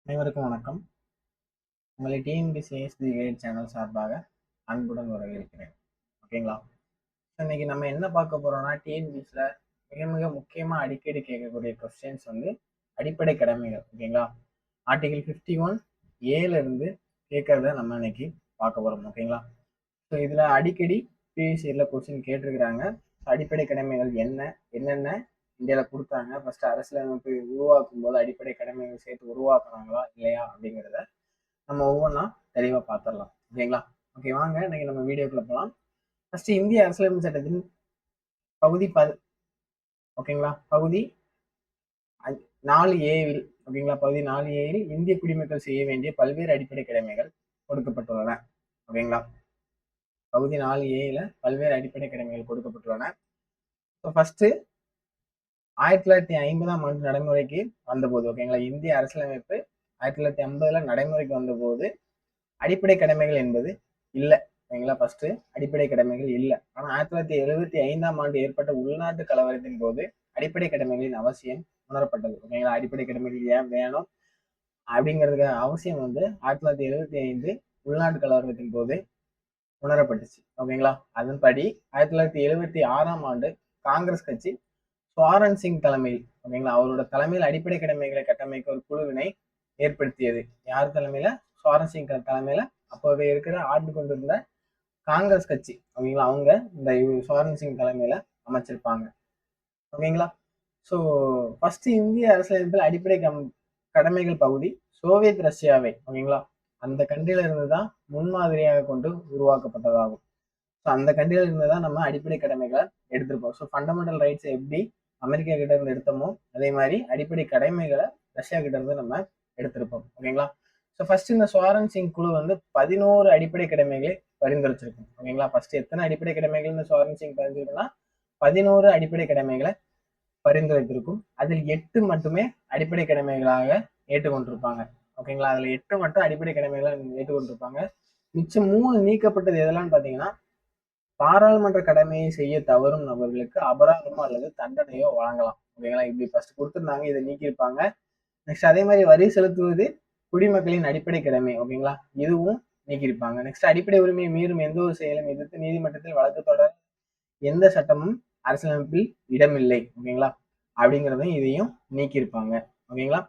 அனைவருக்கும் வணக்கம். உங்களை டிஎன்பிசிஎஸ்பி கைட் சேனல் சார்பாக அன்புடன் வரவேற்கிறேன். ஓகேங்களா? இன்னைக்கு நம்ம என்ன பார்க்க போறோம்னா, டிஎன்பிசியில் மிக மிக முக்கியமாக அடிக்கடி கேட்கக்கூடிய கொஸ்டின்ஸ் அடிப்படை கடமைகள். ஓகேங்களா? ஆர்டிகல் 51 ஏல இருந்து கேட்கறத நம்ம இன்னைக்கு பார்க்க போறோம். ஓகேங்களா? ஸோ இதில் அடிக்கடி ப்ரீவியஸ் இயரில் கொஸ்டின் கேட்டிருக்கிறாங்க. அடிப்படை கடமைகள் என்னென்ன இந்தியாவில் கொடுத்தாங்க, ஃபர்ஸ்ட் அரசியலமைப்பு உருவாக்கும் போது அடிப்படை கடமைகள் சேர்த்து உருவாக்குனாங்களா இல்லையா அப்படிங்கிறத நம்ம ஒவ்வொன்றா தெளிவாக பார்த்துடலாம். ஓகேங்களா? ஓகே, வாங்க இன்னைக்கு நம்ம வீடியோக்குள்ள போகலாம். ஃபர்ஸ்ட் இந்திய அரசியலமைப்பு சட்டத்தின் பகுதி ஓகேங்களா, பகுதி 4A-வில் ஓகேங்களா, பகுதி 4A-ல் இந்திய குடிமக்கள் செய்ய வேண்டிய பல்வேறு அடிப்படை கடமைகள் கொடுக்கப்பட்டுள்ளன. ஓகேங்களா, பகுதி 4A-ல பல்வேறு அடிப்படை கடமைகள் கொடுக்கப்பட்டுள்ளன. ஸோ ஃபர்ஸ்ட் 1950ஆம் ஆண்டு நடைமுறைக்கு வந்தபோது, ஓகேங்களா, இந்திய அரசியலமைப்பு 1950ல நடைமுறைக்கு வந்தபோது அடிப்படை கடமைகள் என்பது இல்லை. ஓகேங்களா, ஃபர்ஸ்ட் அடிப்படை கடமைகள் இல்லை. ஆனால் 1975ஆம் ஆண்டு ஏற்பட்ட உள்நாட்டு கலவரத்தின் போது அடிப்படை கடமைகளின் அவசியம் உணரப்பட்டது. ஓகேங்களா, அடிப்படை கடமைகள் ஏன் வேணும் அப்படிங்கிறதுக்கு அவசியம் 1975 உள்நாட்டு கலவரத்தின் போது உணரப்பட்டுச்சு. ஓகேங்களா, அதன்படி 1976ஆம் ஆண்டு காங்கிரஸ் கட்சி சுவாரன் சிங் தலைமையில், ஓகேங்களா, அவரோட தலைமையில் அடிப்படை கடமைகளை கட்டமைக்க ஒரு குழுவினை ஏற்படுத்தியது. யார் தலைமையில? சுவாரன் சிங் தலைமையில அப்போவே இருக்கிற ஆண்டு கொண்டிருந்த காங்கிரஸ் கட்சி, ஓகேங்களா, அவங்க இந்த சுவாரன் சிங் தலைமையில அமைச்சிருப்பாங்க. ஓகேங்களா, ஸோ ஃபர்ஸ்ட் இந்திய அரசியலமைப்பில் அடிப்படை கடமைகள் பகுதி சோவியத் ரஷ்யாவை, ஓகேங்களா, அந்த கண்ட்ரியில இருந்து தான் முன்மாதிரியாக கொண்டு உருவாக்கப்பட்டதாகும். ஸோ அந்த கண்ட்ரியில இருந்து தான் நம்ம அடிப்படை கடமைகளை எடுத்திருப்போம். ஸோ ஃபண்டமெண்டல் ரைட்ஸ் எப்படி அமெரிக்கா கிட்ட இருந்து எடுத்தோமோ அதே மாதிரி அடிப்படை கடமைகளை ரஷ்யா கிட்ட இருந்து நம்ம எடுத்திருப்போம். ஓகேங்களா, ஸோ ஃபர்ஸ்ட் இந்த சுவாரன் சிங் குழு 11 அடிப்படை கடமைகளை பரிந்துரைச்சிருக்கும். ஓகேங்களா, ஃபர்ஸ்ட் எத்தனை அடிப்படை கடமைகள் இந்த சுவாரன் சிங் பரிந்துரைக்குன்னா 11 அடிப்படை கடமைகளை பரிந்துரைத்திருக்கும். அதில் 8 மட்டுமே அடிப்படை கடமைகளாக ஏற்றுக்கொண்டிருப்பாங்க. ஓகேங்களா, அதுல 8 மட்டும் அடிப்படை கடமைகளை ஏற்றுக்கொண்டிருப்பாங்க. மிச்சம் 3 நீக்கப்பட்டது எதெல்லாம் பாத்தீங்கன்னா, பாராளுமன்ற கடமையை செய்ய தவறும் நபர்களுக்கு அபராதமோ அல்லது தண்டனையோ வழங்கலாம். ஓகேங்களா, இப்படி ஃபர்ஸ்ட் கொடுத்துருந்தாங்க, இதை நீக்கியிருப்பாங்க. நெக்ஸ்ட் அதே மாதிரி வரி செலுத்துவது குடிமக்களின் அடிப்படை கடமை. ஓகேங்களா, இதுவும் நீக்கியிருப்பாங்க. நெக்ஸ்ட் அடிப்படை உரிமையை மீறும் எந்த ஒரு செயலும் எதிர்த்து நீதிமன்றத்தில் வழக்கு தொடர எந்த சட்டமும் அரசியலமைப்பில் இடமில்லை. ஓகேங்களா, அப்படிங்கிறதையும் இதையும் நீக்கியிருப்பாங்க. ஓகேங்களா,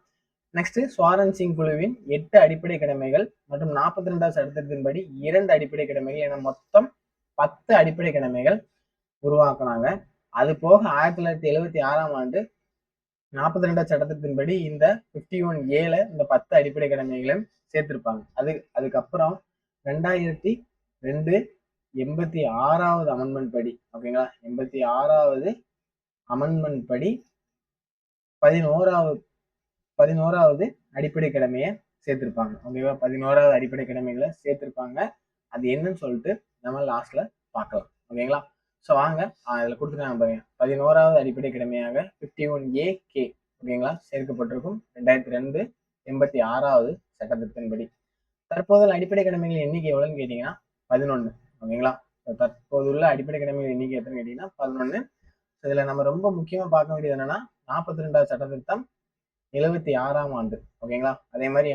நெக்ஸ்ட் சுவாரன் சிங் குழுவின் 8 அடிப்படை கடமைகள் மற்றும் 42வது சட்டத்தின்படி 2 அடிப்படை கடமைகள் என மொத்தம் 10 அடிப்படை கடமைகள் உருவாக்குனாங்க. அது போக 1976ஆம் ஆண்டு 42வது சட்டத்தின்படி இந்த 51A-ல இந்த 10 அடிப்படை கடமைகளையும் சேர்த்திருப்பாங்க. அதுக்கப்புறம் 2002 86வது அமெண்ட்மெண்ட் படி, ஓகேங்களா, 86வது அமெண்ட்மெண்ட் படி 11வது அடிப்படை கடமையை சேர்த்திருப்பாங்க. ஓகேவா, 11வது அடிப்படை கடமைகளை சேர்த்திருப்பாங்க. அது என்னன்னு சொல்லிட்டு நம்ம லாஸ்ட்ல பார்க்கலாம். ஓகேங்களா, ஸோ வாங்க அதில் கொடுத்துருக்காங்க பாருங்க. 11வது அடிப்படை கடமையாக 51AK, ஓகேங்களா, சேர்க்கப்பட்டிருக்கும் 2002 86வது சட்டத்தின்படி. தற்போதுள்ள அடிப்படை கடமைகள் எண்ணிக்கை எவ்வளவுன்னு கேட்டீங்கன்னா 11. ஓகேங்களா, தற்போதுள்ள அடிப்படை கடமைகள் எண்ணிக்கை எத்தனை கேட்டீங்கன்னா 11. இதுல நம்ம ரொம்ப முக்கியமா பார்க்க வேண்டியது என்னன்னா 42வது சட்டத்திருத்தம் 76ஆம் ஆண்டு. ஓகேங்களா, அதே மாதிரி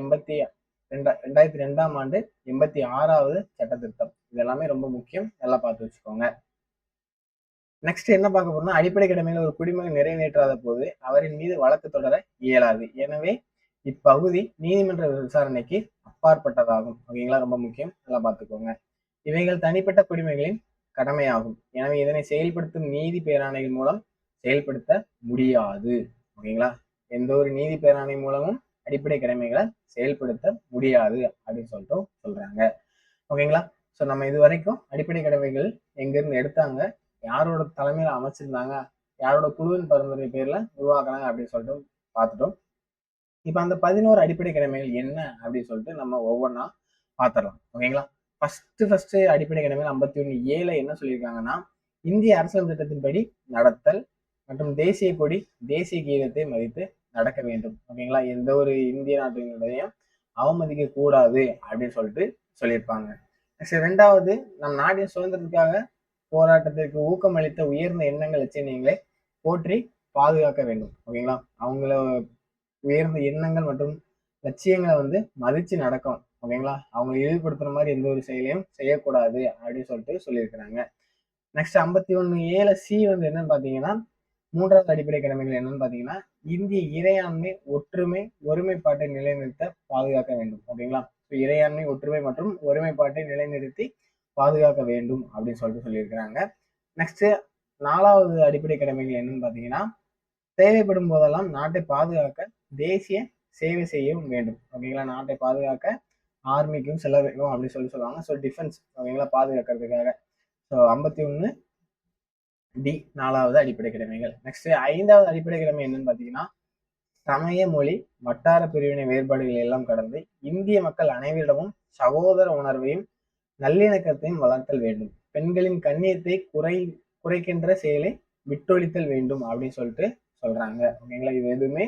2002ஆம் ஆண்டு 86வது சட்டத்திருத்தம். இது எல்லாமே ரொம்ப முக்கியம், நல்லா பார்த்து வச்சுக்கோங்க. நெக்ஸ்ட் என்ன பார்க்க போறோம்னா, அடிப்படை கடமையில் ஒரு குடிமகன் நிறைவேற்றாத போது அவரின் மீது வழக்கு தொடர இயலாது. எனவே இப்பகுதி நீதிமன்ற விசாரணைக்கு அப்பாற்பட்டதாகும். ஓகேங்களா, ரொம்ப முக்கியம், நல்லா பார்த்துக்கோங்க. இவைகள் தனிப்பட்ட குடிமைகளின் கடமையாகும். எனவே இதனை செயல்படுத்தும் நீதி பேராணைகள் மூலம் செயல்படுத்த முடியாது. ஓகேங்களா, எந்த ஒரு நீதி பேராணை மூலமும் அடிப்படை கடமைகளை செயல்படுத்த முடியாது அப்படின்னு சொல்லிட்டு சொல்றாங்க. ஓகேங்களா, ஸோ நம்ம இது வரைக்கும் அடிப்படை கடமைகள் எங்கிருந்து எடுத்தாங்க, யாரோட தலைமையில அமைச்சிருந்தாங்க, யாரோட குழுவின் பரிந்துரை பேர்ல உருவாக்குறாங்க அப்படின்னு சொல்லிட்டு பார்த்துட்டோம். இப்ப அந்த 11 அடிப்படை கடமைகள் என்ன அப்படின்னு சொல்லிட்டு நம்ம ஒவ்வொன்றா பார்த்துடலாம். ஓகேங்களா, ஃபர்ஸ்ட் அடிப்படை கடமைகள் 51A-ல என்ன சொல்லியிருக்காங்கன்னா, இந்திய அரசியல் சட்டத்தின்படி நடத்தல் மற்றும் தேசிய கொடி தேசிய கீதத்தை மதித்து நடக்க வேண்டும். ஓகேங்களா, எந்த ஒரு இந்திய நாட்டினுடையும் அவமதிக்க கூடாது அப்படின்னு சொல்லிட்டு சொல்லியிருப்பாங்க. ரெண்டாவது, நம் நாட்டின் சுதந்திரத்துக்காக போராட்டத்திற்கு ஊக்கம் அளித்த உயர்ந்த எண்ணங்கள் லட்சியங்களை போற்றி பாதுகாக்க வேண்டும். ஓகேங்களா, அவங்கள உயர்ந்த எண்ணங்கள் மற்றும் லட்சியங்களை வந்து மதிச்சு நடக்கணும். ஓகேங்களா, அவங்க இழிவுபடுத்துற மாதிரி எந்த ஒரு செயலையும் செய்யக்கூடாது அப்படின்னு சொல்லிட்டு சொல்லியிருக்கிறாங்க. நெக்ஸ்ட் 51A சி வந்து என்னன்னு பாத்தீங்கன்னா, மூன்றாவது அடிப்படை கடமைகள் என்னன்னு பாத்தீங்கன்னா, இந்திய இறையாண்மை, ஒற்றுமை, ஒருமைப்பாட்டை நிலைநிறுத்த பாதுகாக்க வேண்டும். ஓகேங்களா, இறையாண்மை, ஒற்றுமை மற்றும் ஒருமைப்பாட்டை நிலைநிறுத்தி பாதுகாக்க வேண்டும் அப்படின்னு சொல்லிட்டு சொல்லியிருக்கிறாங்க. நெக்ஸ்ட் 4வது அடிப்படை கடமைகள் என்னன்னு பாத்தீங்கன்னா, தேவைப்படும் போதெல்லாம் நாட்டை பாதுகாக்க தேசிய சேவை செய்யவும் வேண்டும். ஓகேங்களா, நாட்டை பாதுகாக்க ஆர்மிக்கும் செல்ல வேண்டும் அப்படின்னு சொல்லுவாங்க. ஸோ டிஃபென்ஸ், ஓகேங்களா, பாதுகாக்கிறதுக்காக. ஸோ 51D 4வது அடிப்படை கடமைகள். நெக்ஸ்ட் 5வது அடிப்படை கடமை என்னன்னு பாத்தீங்கன்னா, சமய, மொழி, வட்டார பிரிவினை வேறுபாடுகள் எல்லாம் கடந்து இந்திய மக்கள் அனைவரிடமும் சகோதர உணர்வையும் நல்லிணக்கத்தையும் வளர்த்தல் வேண்டும். பெண்களின் கண்ணியத்தை குறைக்கின்ற செயலை விட்டொழித்தல் வேண்டும் அப்படின்னு சொல்லிட்டு சொல்றாங்க. ஓகேங்களா, இது எதுவுமே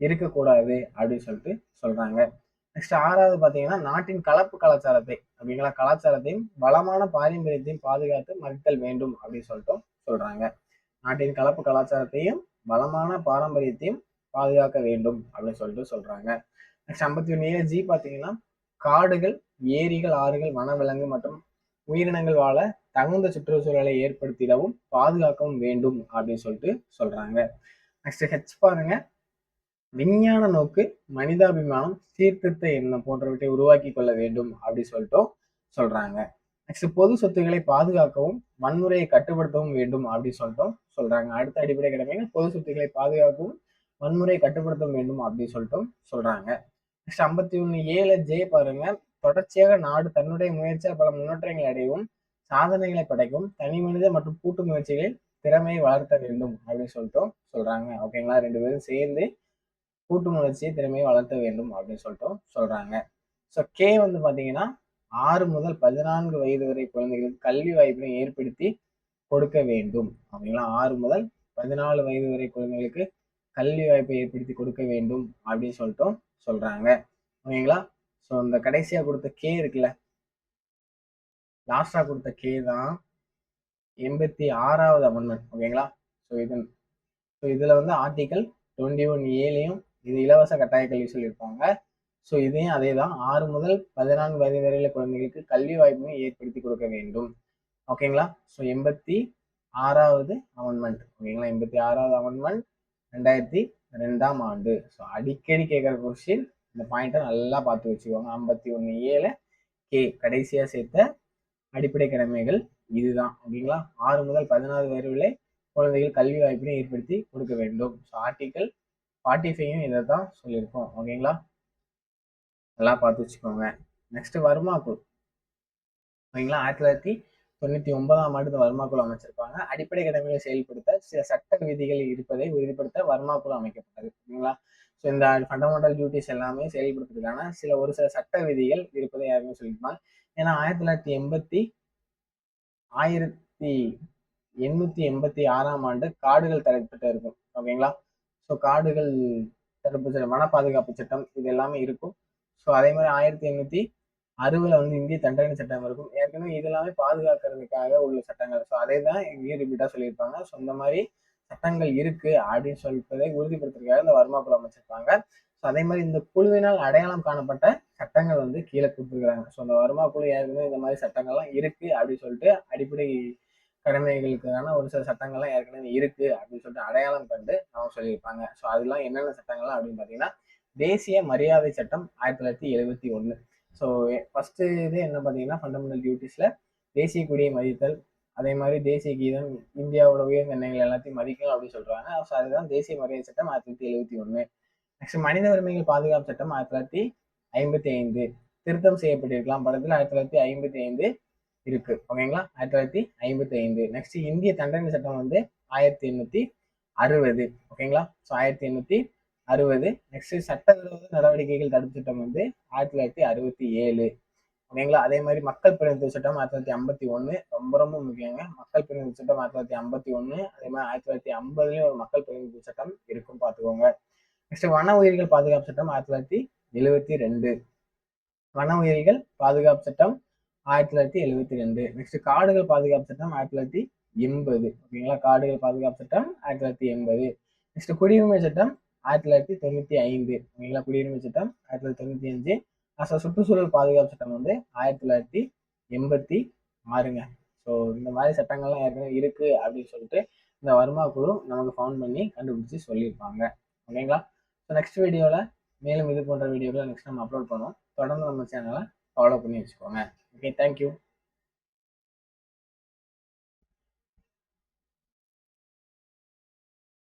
இருக்கக்கூடாது அப்படின்னு சொல்லிட்டு சொல்றாங்க. நெக்ஸ்ட் 6வது பாத்தீங்கன்னா, நாட்டின் கலப்பு கலாச்சாரத்தை, ஓகேங்களா, கலாச்சாரத்தையும் வளமான பாரம்பரியத்தையும் பாதுகாத்து மதித்தல் வேண்டும் அப்படின்னு சொல்லிட்டு சொல்றாங்க. நாட்டின் கலப்பு கலாச்சாரத்தையும் வளமான பாரம்பரியத்தையும் பாதுகாக்க வேண்டும் அப்படின்னு சொல்லிட்டு சொல்றாங்க. நெக்ஸ்ட் 51A பாத்தீங்கன்னா, காடுகள், ஏரிகள், ஆறுகள், வனவிலங்கு மற்றும் உயிரினங்கள் வாழ தகுந்த சுற்றுச்சூழலை ஏற்படுத்திடவும் பாதுகாக்கவும் வேண்டும் அப்படின்னு சொல்லிட்டு சொல்றாங்க. நெக்ஸ்ட் ஹெச் பாருங்க, விஞ்ஞான நோக்கு, மனிதாபிமானம், சீர்திருத்த எண்ணம் போன்றவற்றை உருவாக்கி கொள்ள வேண்டும் அப்படின்னு சொல்லிட்டு சொல்றாங்க. நெக்ஸ்ட் பொது சொத்துக்களை பாதுகாக்கவும் வன்முறையை கட்டுப்படுத்தவும் வேண்டும் அப்படின்னு சொல்லிட்டு சொல்றாங்க. அடுத்த அடிப்படை கடமைகள் பொது சொத்துக்களை பாதுகாக்கவும் வன்முறையை கட்டுப்படுத்த வேண்டும் அப்படின்னு சொல்லிட்டு சொல்றாங்க. நெக்ஸ்ட் 51A பாருங்க, தொடர்ச்சியாக நாடு தன்னுடைய முயற்சியால் பல முன்னேற்றங்களை அடையவும் சாதனைகளை படைக்கும் தனி மனித மற்றும் கூட்டு முயற்சிகளில் திறமையை வளர்த்த வேண்டும் அப்படின்னு சொல்லிட்டு சொல்றாங்க. ஓகேங்களா, 2 பேரும் சேர்ந்து கூட்டு முயற்சியை திறமையை வளர்த்த வேண்டும் அப்படின்னு சொல்லிட்டு சொல்றாங்க. ஸோ கே வந்து பாத்தீங்கன்னா, 6 முதல் 14 வயது வரை குழந்தைகளுக்கு கல்வி வாய்ப்பினை ஏற்படுத்தி கொடுக்க வேண்டும். அப்படிங்களா, 6 முதல் 14 வயது வரை குழந்தைகளுக்கு கல்வி வாய்ப்பை ஏற்படுத்தி கொடுக்க வேண்டும் அப்படின்னு சொல்லிட்டு சொல்றாங்க. ஓகேங்களா, ஸோ இந்த கடைசியா கொடுத்த கே இருக்குல்ல, லாஸ்டா கொடுத்த கே தான் 86வது அமெண்ட்மெண்ட். ஓகேங்களா, ஸோ இதுல வந்து ஆர்டிகல் 21A இது இலவச கட்டாய கல்வி சொல்லியிருப்பாங்க. ஸோ இதையும் அதே தான், 6 முதல் 14 வயது வரையில குழந்தைகளுக்கு கல்வி வாய்ப்பினை ஏற்படுத்தி கொடுக்க வேண்டும். ஓகேங்களா, ஸோ 86வது அமெண்ட்மெண்ட். ஓகேங்களா, 86வது அமெண்ட்மெண்ட் 2002ஆம் ஆண்டு. ஸோ அடிக்கடி கேட்குற கொஸ்டின், இந்த பாயிண்ட்டை நல்லா பார்த்து வச்சுக்கோங்க. 51A கே கடைசியா சேர்த்த அடிப்படை கடமைகள் இதுதான். ஓகேங்களா, 6 முதல் 14 வரை குழந்தைகள் கல்வி வாய்ப்பினை ஏற்படுத்தி கொடுக்க வேண்டும். ஸோ ஆர்டிகல் 45 இதை தான் சொல்லியிருக்கோம். ஓகேங்களா, நல்லா பார்த்து வச்சுக்கோங்க. நெக்ஸ்ட் வருமா குழு. ஓகேங்களா, 1999ஆம் ஆண்டு வருமா குழு அமைச்சிருப்பாங்க. அடிப்படை கடமைகளை செயல்படுத்த சில சட்ட விதிகள் இருப்பதை உறுதிப்படுத்த வருமா குழு அமைக்கப்பட்டது. ஓகேங்களா, ஸோ இந்த ஃபண்டமெண்டல் டியூட்டிஸ் எல்லாமே செயல்படுத்துறதுக்கான ஒரு சில சட்ட விதிகள் இருப்பதை யாருமே சொல்லியிருப்பாங்க. ஏன்னா 1886ஆம் ஆண்டு காடுகள் தரப்பட்டு இருக்கும். ஓகேங்களா, ஸோ காடுகள் தடுப்பு சட்டம், வன பாதுகாப்பு சட்டம், இது எல்லாமே இருக்கும். ஸோ அதே மாதிரி 1860 வந்து இந்திய தண்டனை சட்டம் இருக்கும். ஏற்கனவே இது எல்லாமே பாதுகாக்கிறதுக்காக உள்ள சட்டங்கள். ஸோ அதே தான் இங்கேயும் ரிப்பீட்டா சொல்லியிருப்பாங்க. ஸோ இந்த மாதிரி சட்டங்கள் இருக்கு அப்படின்னு சொல்லிப்பதை உறுதிப்படுத்துறதுக்காக இந்த வருமா குழு அமைச்சிருப்பாங்க. ஸோ அதே மாதிரி இந்த குழுவினால் அடையாளம் காணப்பட்ட சட்டங்கள் வந்து கீழே கொடுத்துருக்காங்க. ஸோ இந்த வருமா குழு ஏற்கனவே இந்த மாதிரி சட்டங்கள்லாம் இருக்கு அப்படின்னு சொல்லிட்டு அடிப்படை கடமைகளுக்கான ஒரு சில சட்டங்கள்லாம் ஏற்கனவே இருக்கு அப்படின்னு சொல்லிட்டு அடையாளம் கண்டு அவங்க சொல்லியிருப்பாங்க. ஸோ அதெல்லாம் என்னென்ன சட்டங்கள்லாம் அப்படின்னு பார்த்தீங்கன்னா, தேசிய மரியாதை சட்டம் 1971. ஸோ ஃபர்ஸ்ட் இது என்ன பார்த்தீங்கன்னா, ஃபண்டமெண்டல் டியூட்டிஸ்ல தேசிய கொடியை மதித்தல், அதே மாதிரி தேசிய கீதம், இந்தியாவோட உயர்ந்த எண்ணங்கள் எல்லாத்தையும் மதிக்கணும் அப்படின்னு சொல்றாங்க. ஸோ அதுதான் தேசிய மரியாதை சட்டம் 1971. நெக்ஸ்ட் மனித உரிமைகள் பாதுகாப்பு சட்டம் 1955 திருத்தம் செய்யப்பட்டிருக்கலாம். படத்தில் 1955 இருக்கு. ஓகேங்களா, 1955. நெக்ஸ்ட் இந்திய தண்டனை சட்டம் வந்து 1860. ஓகேங்களா, ஸோ 1860. நெக்ஸ்ட் சட்டவிரோத நடவடிக்கைகள் தடுப்பு சட்டம் வந்து 1967. ஓகேங்களா, அதே மாதிரி மக்கள் பிரதிநிதித்துவ சட்டம் 1951. ரொம்ப ரொம்ப முக்கியங்க, மக்கள் பிரதிநிதித்துவ சட்டம் 1951. அதே மாதிரி 1950லயும் ஒரு மக்கள் பிரதிநிதித்துவ சட்டம் இருக்கும், பார்த்துக்கோங்க. நெக்ஸ்ட் வன உயிரிகள் பாதுகாப்பு சட்டம் 1972. வன உயிரிகள் பாதுகாப்பு சட்டம் 1972. நெக்ஸ்ட் காடுகள் பாதுகாப்பு சட்டம் 1980. ஓகேங்களா, காடுகள் பாதுகாப்பு சட்டம் 1980. நெக்ஸ்ட் குடியுரிமை சட்டம் 1995. ஓகேங்களா, குடியுரிமை சட்டம் 1995. சுற்றுச்சூழல் பாதுகாப்பு சட்டம் வந்து 1986ங்க. ஸோ இந்த மாதிரி சட்டங்கள்லாம் ஏற்கனவே இருக்கு அப்படின்னு சொல்லிட்டு இந்த வர்மா குழு நமக்கு ஃபவுண்ட் பண்ணி கண்டுபிடிச்சி சொல்லியிருப்பாங்க. ஓகேங்களா. ஸோ நெக்ஸ்ட் வீடியோவில் மேலும் இது போன்ற வீடியோக்களை நெக்ஸ்ட் நம்ம அப்லோட் பண்ணுவோம். தொடர்ந்து நம்ம சேனலை ஃபாலோ பண்ணி வச்சுக்கோங்க. Okay, thank you.